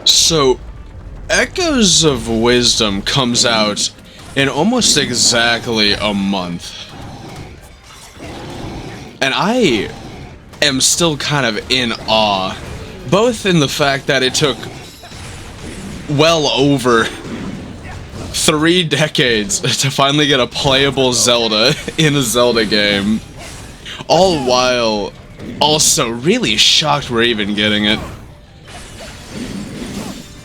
So, Echoes of Wisdom comes out in almost exactly a month. And I am still kind of in awe, both in the fact that it took well over 3 decades to finally get a playable Zelda in a Zelda game, all while also really shocked we're even getting it.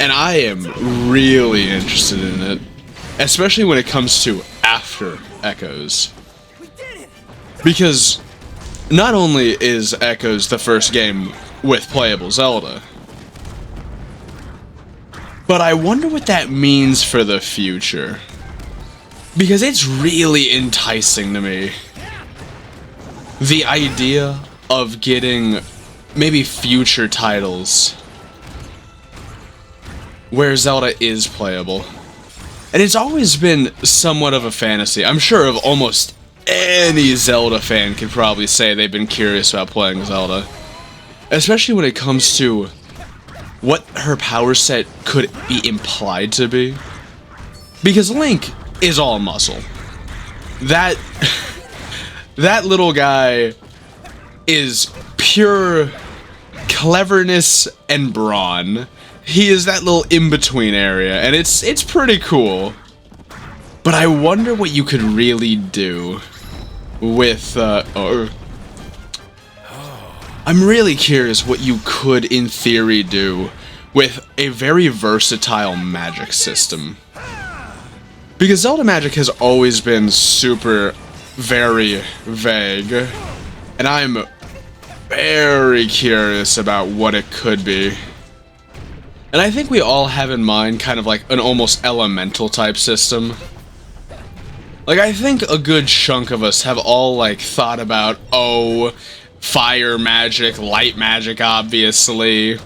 And I am really interested in it, especially when it comes to after Echoes. Because not only is Echoes the first game with playable Zelda, but I wonder what that means for the future. Because it's really enticing to me. The idea of getting maybe future titles where Zelda is playable. And it's always been somewhat of a fantasy. I'm sure of almost any Zelda fan could probably say they've been curious about playing Zelda. Especially when it comes to what her power set could be implied to be. Because Link is all muscle. That little guy is pure cleverness and brawn. He is that little in-between area, and it's pretty cool. But I wonder what you could really do with, I'm really curious what you could, in theory, do with a very versatile magic system. Because Zelda magic has always been very vague, and I'm very curious about what it could be. And I think we all have in mind kind of like an almost elemental type system. Like, I think a good chunk of us have all like thought about, oh, fire magic, light magic, obviously.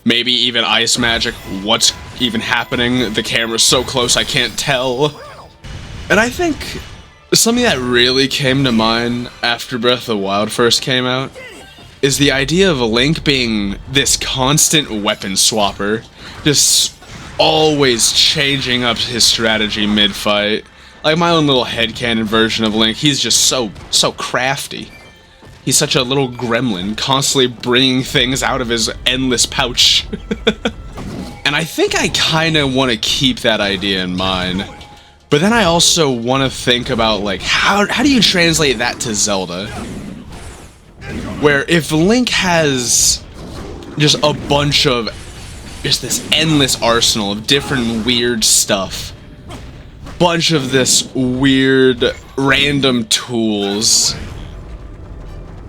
Maybe even ice magic. What's even happening? The camera's so close I can't tell. And I think something that really came to mind after Breath of the Wild first came out is the idea of Link being this constant weapon swapper, just always changing up his strategy mid-fight. Like my own little headcanon version of Link, he's just so crafty. He's such a little gremlin, constantly bringing things out of his endless pouch. And I think I kinda want to keep that idea in mind. But then I also want to think about, like, how do you translate that to Zelda? Where if Link has just a bunch of just this endless arsenal of different weird stuff, bunch of this weird random tools,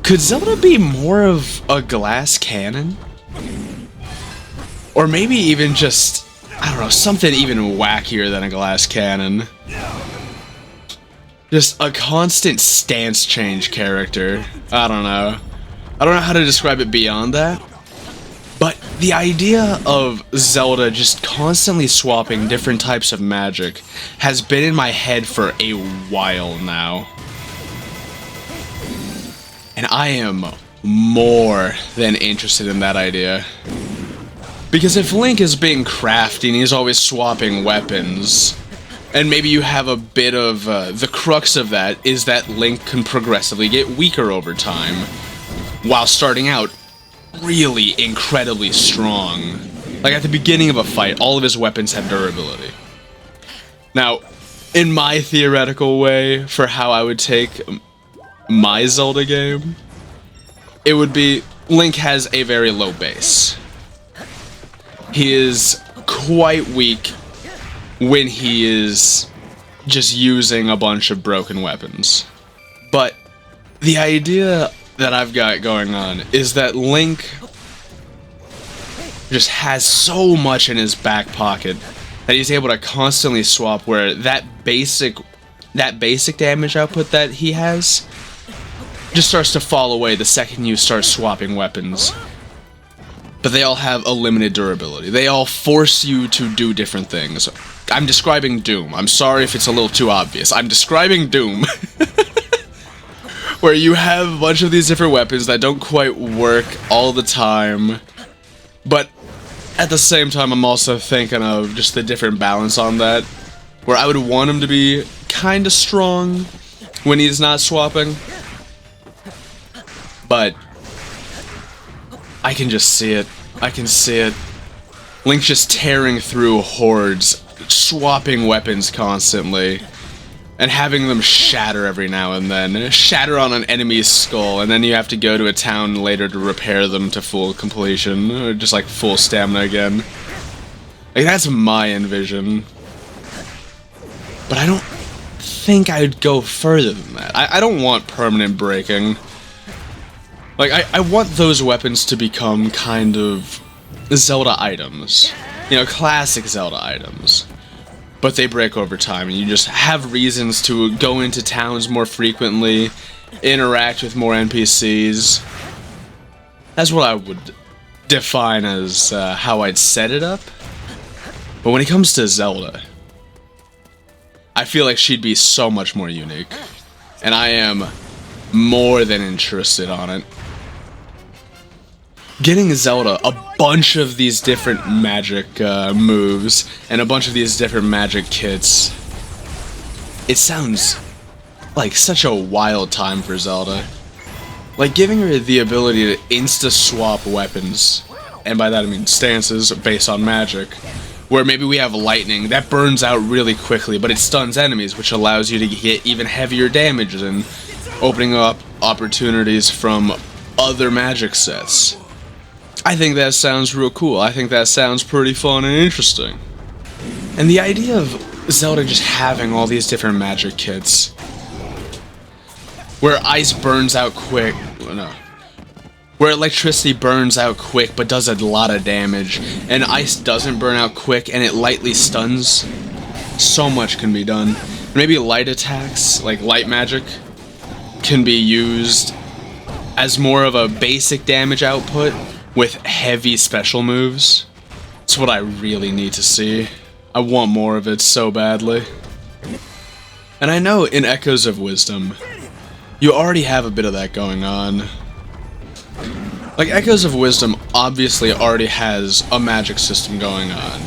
could Zelda be more of a glass cannon? Or maybe even just, I don't know, something even wackier than a glass cannon. Just a constant stance change character. I don't know. I don't know how to describe it beyond that. But the idea of Zelda just constantly swapping different types of magic has been in my head for a while now. And I am more than interested in that idea. Because if Link is being crafty and he's always swapping weapons, and maybe you have a bit of, the crux of that is that Link can progressively get weaker over time, while starting out really incredibly strong. Like at the beginning of a fight, all of his weapons have durability. Now, in my theoretical way for how I would take my Zelda game, it would be Link has a very low base. He is quite weak when he is just using a bunch of broken weapons. But the idea that I've got going on is that Link just has so much in his back pocket that he's able to constantly swap, where that basic damage output that he has just starts to fall away the second you start swapping weapons. But they all have a limited durability. They all force you to do different things. I'm describing Doom. I'm sorry if it's a little too obvious. I'm describing Doom. Where you have a bunch of these different weapons that don't quite work all the time. But at the same time, I'm also thinking of just the different balance on that, where I would want him to be kind of strong when he's not swapping, but I can just see it. I can see it. Link just tearing through hordes, swapping weapons constantly, and having them shatter every now and then. Shatter on an enemy's skull, and then you have to go to a town later to repair them to full completion, or just like full stamina again. Like, that's my envision. But I don't think I'd go further than that. I don't want permanent breaking. Like, I want those weapons to become kind of Zelda items. You know, classic Zelda items. But they break over time, and you just have reasons to go into towns more frequently, interact with more NPCs. That's what I would define as how I'd set it up. But when it comes to Zelda, I feel like she'd be so much more unique. And I am more than interested on it. Getting Zelda a bunch of these different magic moves and a bunch of these different magic kits, it sounds like such a wild time for Zelda. Like, giving her the ability to insta-swap weapons, and by that I mean stances based on magic, where maybe we have lightning that burns out really quickly, but it stuns enemies, which allows you to get even heavier damage, and opening up opportunities from other magic sets. I think that sounds real cool. I think that sounds pretty fun and interesting. And the idea of Zelda just having all these different magic kits, where ice burns out quick, no, where electricity burns out quick but does a lot of damage, and ice doesn't burn out quick and it lightly stuns, so much can be done. Maybe light attacks, like light magic, can be used as more of a basic damage output with heavy special moves. It's what I really need to see. I want more of it so badly. And I know in Echoes of Wisdom, you already have a bit of that going on. Like, Echoes of Wisdom obviously already has a magic system going on.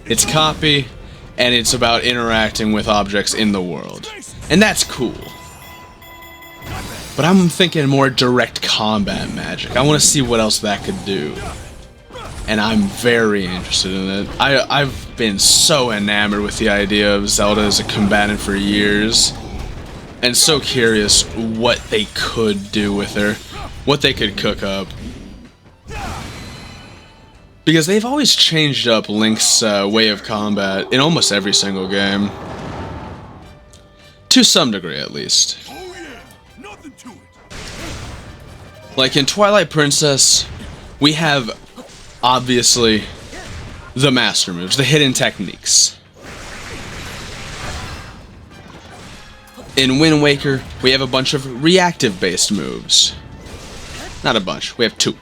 It's copy, and it's about interacting with objects in the world. And that's cool. But I'm thinking more direct combat magic. I want to see what else that could do. And I'm very interested in it. I've been so enamored with the idea of Zelda as a combatant for years. And so curious what they could do with her. What they could cook up. Because they've always changed up Link's way of combat in almost every single game. To some degree, at least. Like in Twilight Princess, we have, obviously, the master moves, the hidden techniques. In Wind Waker, we have a bunch of reactive-based moves. Not a bunch, we have 2.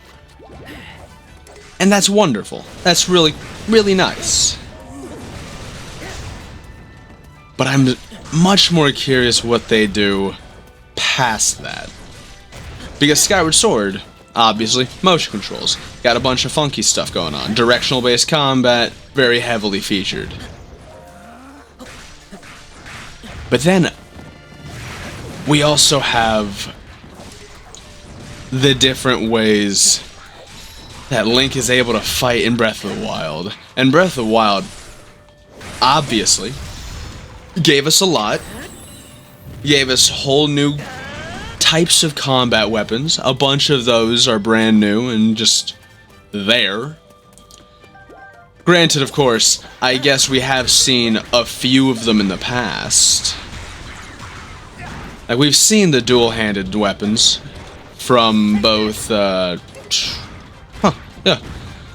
And that's wonderful. That's really, really nice. But I'm much more curious what they do past that. Because Skyward Sword, obviously, motion controls. Got a bunch of funky stuff going on. Directional-based combat, very heavily featured. But then, we also have the different ways that Link is able to fight in Breath of the Wild. And Breath of the Wild, obviously, gave us a lot. Gave us whole new types of combat weapons. A bunch of those are brand new and just there. Granted, of course, I guess we have seen a few of them in the past. Like, we've seen the dual-handed weapons from both,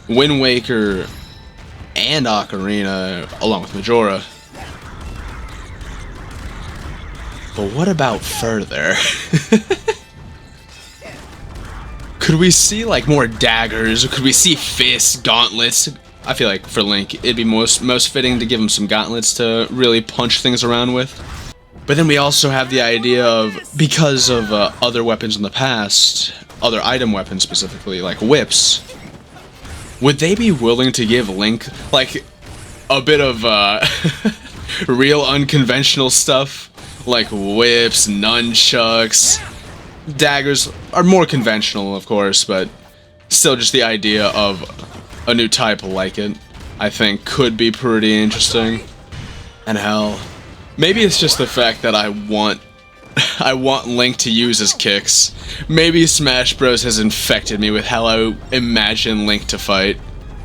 Wind Waker and Ocarina, along with Majora. But what about further? Could we see, like, more daggers? Or could we see fists, gauntlets? I feel like for Link, it'd be most fitting to give him some gauntlets to really punch things around with. But then we also have the idea of, because of other weapons in the past, other item weapons specifically, like whips, would they be willing to give Link, like, a bit of, real unconventional stuff? Like whips, nunchucks, daggers are more conventional, of course, but still just the idea of a new type like it, I think, could be pretty interesting. And hell, maybe it's just the fact that I want Link to use his kicks. Maybe Smash Bros has infected me with how I imagine Link to fight.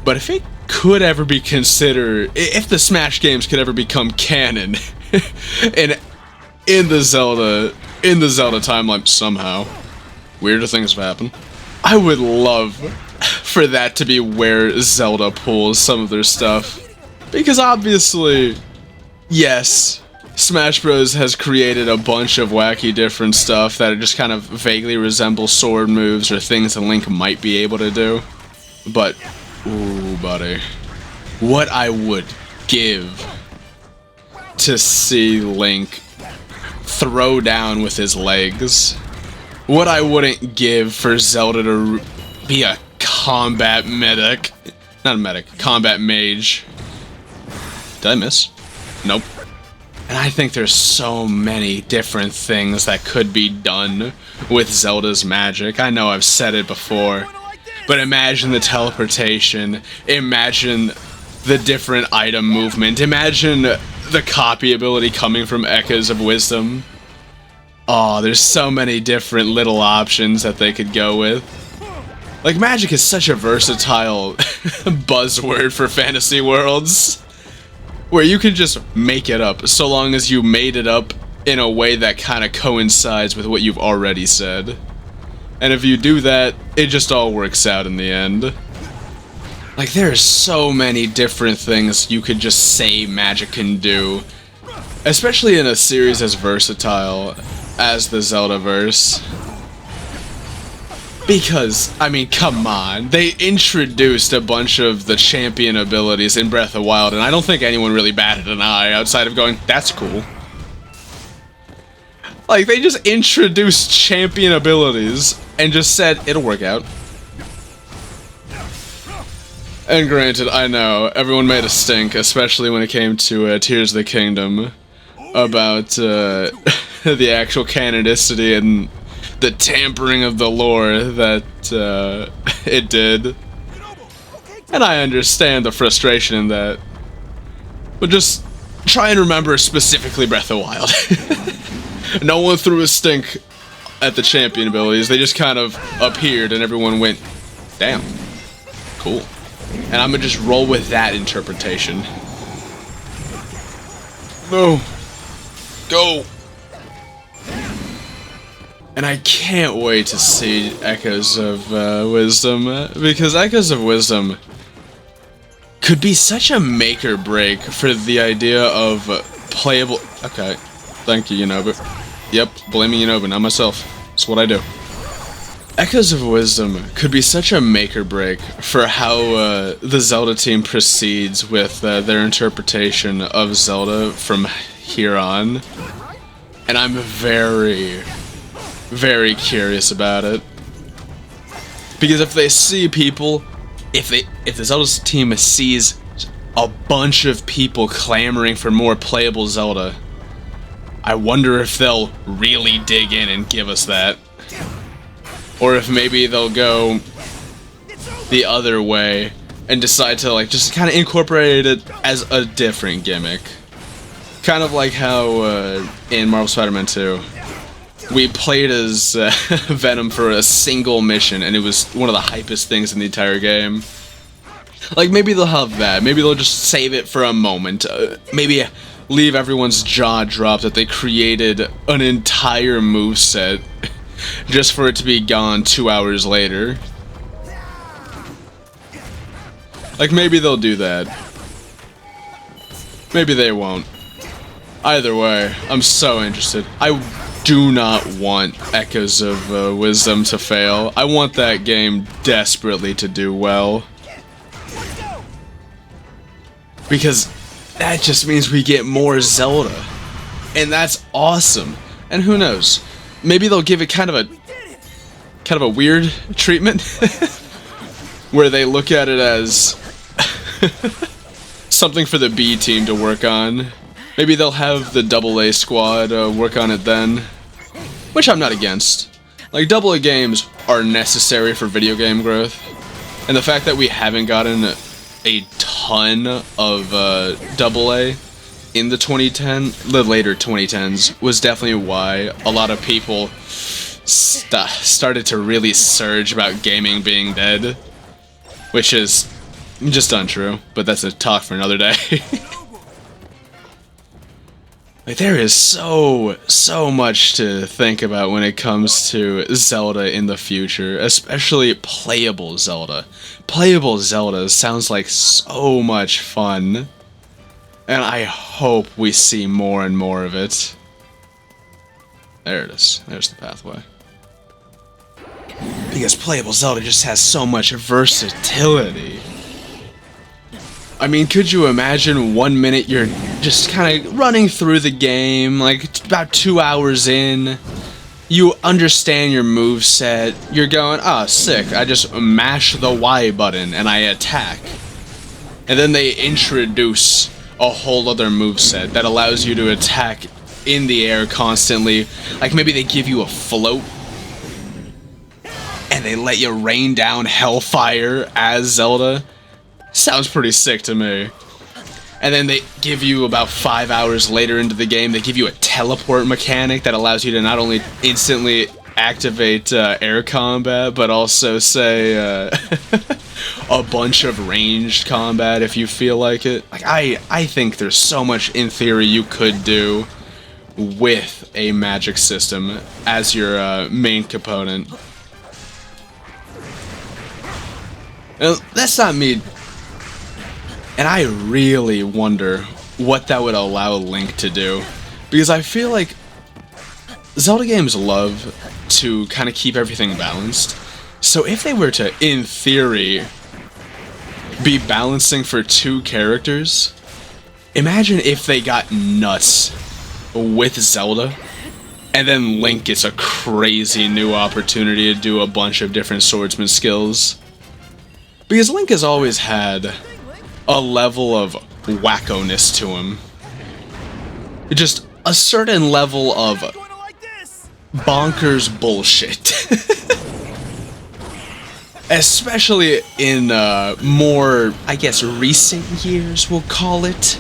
But if it could ever be considered, if the Smash games could ever become canon in the Zelda timeline somehow, weirder things have happened. I would love for that to be where Zelda pulls some of their stuff, because obviously, yes, Smash Bros has created a bunch of wacky different stuff that just kind of vaguely resemble sword moves or things that Link might be able to do. But, ooh, buddy, what I would give to see Link throw down with his legs. What I wouldn't give for Zelda to be a combat medic. Not a medic, combat mage. Did I miss? Nope. And I think there's so many different things that could be done with Zelda's magic. I know I've said it before, but imagine the teleportation, imagine the different item movement, imagine the copy ability coming from Echoes of Wisdom. Oh, there's so many different little options that they could go with. Like, magic is such a versatile buzzword for fantasy worlds, where you can just make it up, so long as you made it up in a way that kind of coincides with what you've already said. And if you do that, it just all works out in the end. Like, there's so many different things you could just say magic can do, especially in a series as versatile as the Zeldaverse. Because, I mean, come on, they introduced a bunch of the champion abilities in Breath of the Wild, and I don't think anyone really batted an eye outside of going, that's cool. Like, they just introduced champion abilities and just said, it'll work out. And granted, I know, everyone made a stink, especially when it came to Tears of the Kingdom, about the actual canonicity and the tampering of the lore that it did. And I understand the frustration in that. But just try and remember specifically Breath of the Wild. No one threw a stink at the champion abilities, they just kind of appeared and everyone went, damn, cool. And I'm gonna just roll with that interpretation. No. Go. And I can't wait to see Echoes of Wisdom, because Echoes of Wisdom could be such a make or break for the idea of playable... Okay, thank you, Yunobu. Yep, blaming Yunobu, not myself. That's what I do. Echoes of Wisdom could be such a make or break for how the Zelda team proceeds with their interpretation of Zelda from here on. And I'm very, very curious about it. Because if they see people, if the Zelda team sees a bunch of people clamoring for more playable Zelda, I wonder if they'll really dig in and give us that. Or if maybe they'll go the other way and decide to like just kind of incorporate it as a different gimmick. Kind of like how in Marvel Spider-Man 2, we played as Venom for a single mission and it was one of the hypest things in the entire game. Like maybe they'll have that, maybe they'll just save it for a moment, maybe leave everyone's jaw dropped that they created an entire moveset just for it to be gone 2 hours later. Like, maybe they'll do that. Maybe they won't. Either way, I'm so interested. I do not want Echoes of Wisdom to fail. I want that game desperately to do well. Because that just means we get more Zelda. And that's awesome. And who knows? Maybe they'll give it kind of a weird treatment. where they look at it as something for the B team to work on. Maybe they'll have the AA squad work on it then, which I'm not against. Like, AA games are necessary for video game growth, and the fact that we haven't gotten a ton of AA in the later 2010s was definitely why a lot of people started to really surge about gaming being dead, which is just untrue, but that's a talk for another day. Like, there is so much to think about when it comes to Zelda in the future, especially playable Zelda. Playable Zelda sounds like so much fun, and I hope we see more and more of it. There it is. There's the pathway. Because playable Zelda just has so much versatility. I mean, could you imagine 1 minute you're just kind of running through the game, like about 2 hours in, you understand your moveset, you're going, ah, sick, I just mash the Y button and I attack. And then they introduce a whole other moveset that allows you to attack in the air constantly. Like, maybe they give you a float and they let you rain down hellfire as Zelda. Sounds pretty sick to me. And then they give you, about 5 hours later into the game, they give you a teleport mechanic that allows you to not only instantly activate air combat, but also, say, a bunch of ranged combat if you feel like it. Like, I think there's so much, in theory, you could do with a magic system as your main component. That's not me. And I really wonder what that would allow Link to do. Because I feel like Zelda games love to kind of keep everything balanced. So if they were to, in theory, be balancing for 2 characters, imagine if they got nuts with Zelda, and then Link gets a crazy new opportunity to do a bunch of different swordsman skills. Because Link has always had a level of wacko-ness to him. Just a certain level of bonkers bullshit. Especially in more, I guess, recent years, we'll call it.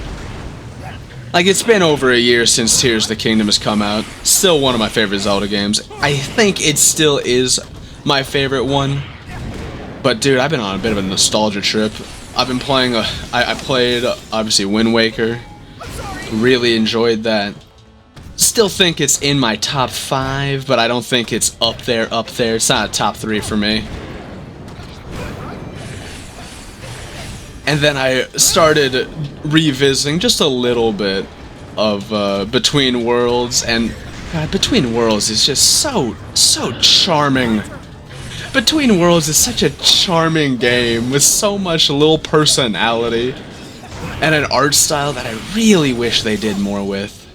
Like, it's been over a year since Tears of the Kingdom has come out. Still one of my favorite Zelda games. I think it still is my favorite one. But dude, I've been on a bit of a nostalgia trip. I've been playing, I played, obviously, Wind Waker. Really enjoyed that. Still think it's in my top 5, but I don't think it's up there. It's not a top 3 for me. And then I started revisiting just a little bit of Between Worlds, and God, Between Worlds is just so charming. Between Worlds is such a charming game with so much little personality and an art style that I really wish they did more with.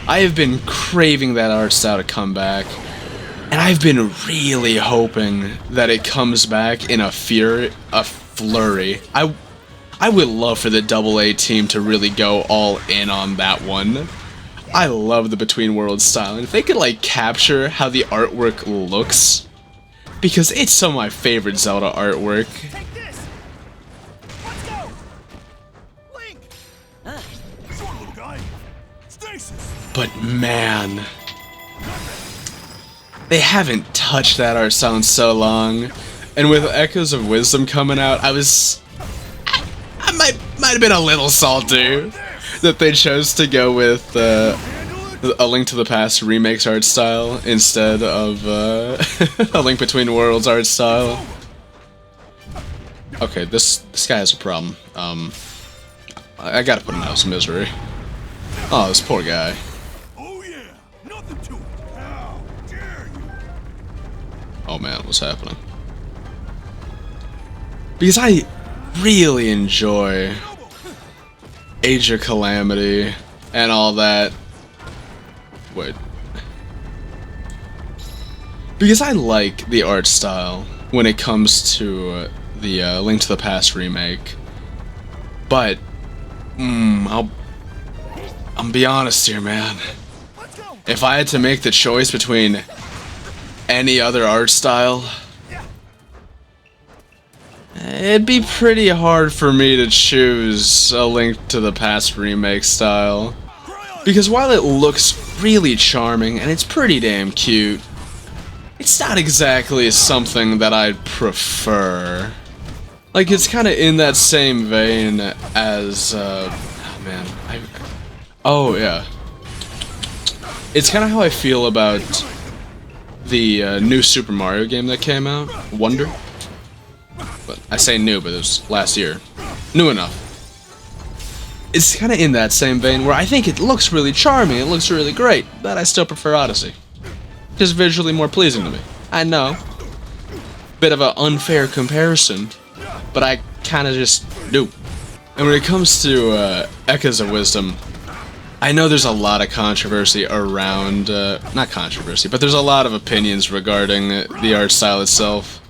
I have been craving that art style to come back, and I've been really hoping that it comes back in a flurry. I would love for the AA team to really go all in on that one. I love the Between Worlds style, and if they could like capture how the artwork looks, because it's some of my favorite Zelda artwork. Take this. Let's go. Link. Sure, little guy. Stasis. But man, they haven't touched that art style in so long. And with Echoes of Wisdom coming out, I might have been a little salty that they chose to go with A Link to the Past remakes art style instead of A Link Between Worlds art style. Okay, this guy has a problem. I gotta put him out of some misery. Oh, this poor guy. Oh yeah, nothing to it. How dare you? Oh man, what's happening? Because I really enjoy Age of Calamity and all that. Wait. Because I like the art style when it comes to the Link to the Past remake. But I'll be honest here, man. If I had to make the choice between any other art style, it'd be pretty hard for me to choose a Link to the Past remake style. Because while it looks really charming and it's pretty damn cute, it's not exactly something that I'd prefer. Like, it's kind of in that same vein as, oh man, oh yeah. It's kind of how I feel about the new Super Mario game that came out, Wonder. But I say new, but it was last year. New enough. It's kind of in that same vein where I think it looks really charming, it looks really great, but I still prefer Odyssey. Just visually more pleasing to me. I know. Bit of an unfair comparison, but I kind of just do. And when it comes to Echoes of Wisdom, I know there's a lot of controversy around, not controversy, but there's a lot of opinions regarding the art style itself.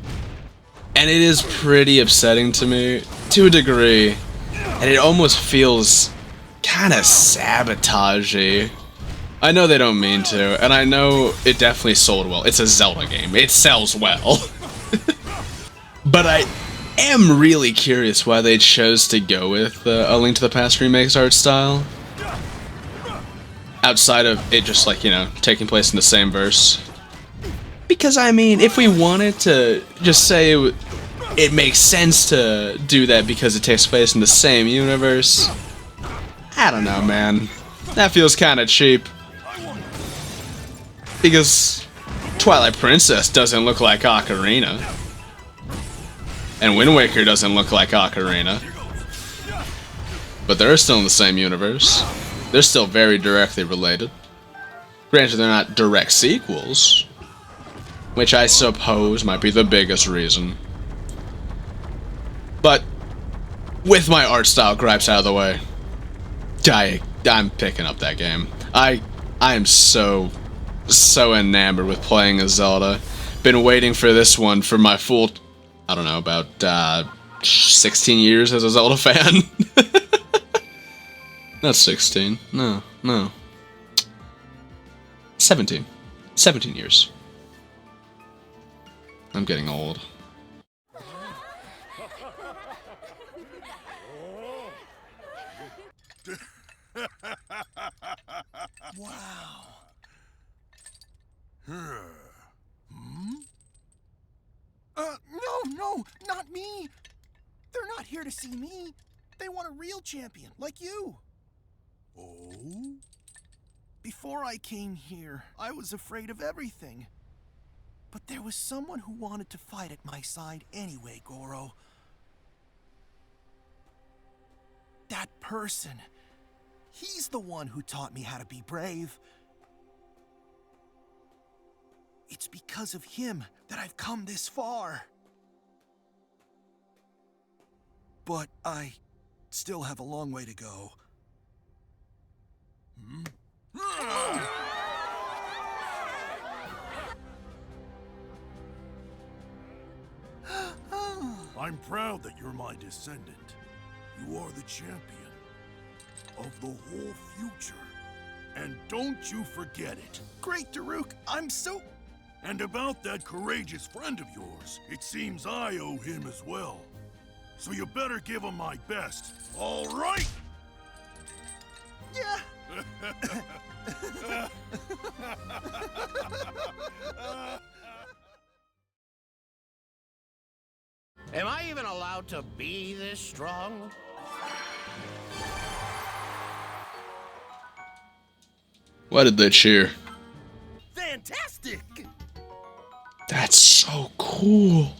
And it is pretty upsetting to me, to a degree, and it almost feels kind of sabotagey. I know they don't mean to, and I know it definitely sold well. It's a Zelda game. It sells well. But I am really curious why they chose to go with A Link to the Past remake's art style. Outside of it just, like, you know, taking place in the same verse. Because, I mean, if we wanted to just say it makes sense to do that because it takes place in the same universe, I don't know, man. That feels kind of cheap. Because Twilight Princess doesn't look like Ocarina. And Wind Waker doesn't look like Ocarina. But they're still in the same universe. They're still very directly related. Granted, they're not direct sequels, which I suppose might be the biggest reason. But with my art style gripes out of the way, I'm picking up that game. I am so enamored with playing a Zelda. Been waiting for this one for my full, I don't know, about 16 years as a Zelda fan. Not 16. No. 17. 17 years. I'm getting old. Wow. No, not me. They're not here to see me. They want a real champion, like you. Oh? Before I came here, I was afraid of everything. But there was someone who wanted to fight at my side anyway, Goro. That person. He's the one who taught me how to be brave. It's because of him that I've come this far. But I still have a long way to go. I'm proud that you're my descendant. You are the champion of the whole future. And don't you forget it. Great, Daruk. I'm so... And about that courageous friend of yours, it seems I owe him as well. So you better give him my best. All right? Yeah. Am I even allowed to be this strong? Why did they cheer? Fantastic! That's so cool.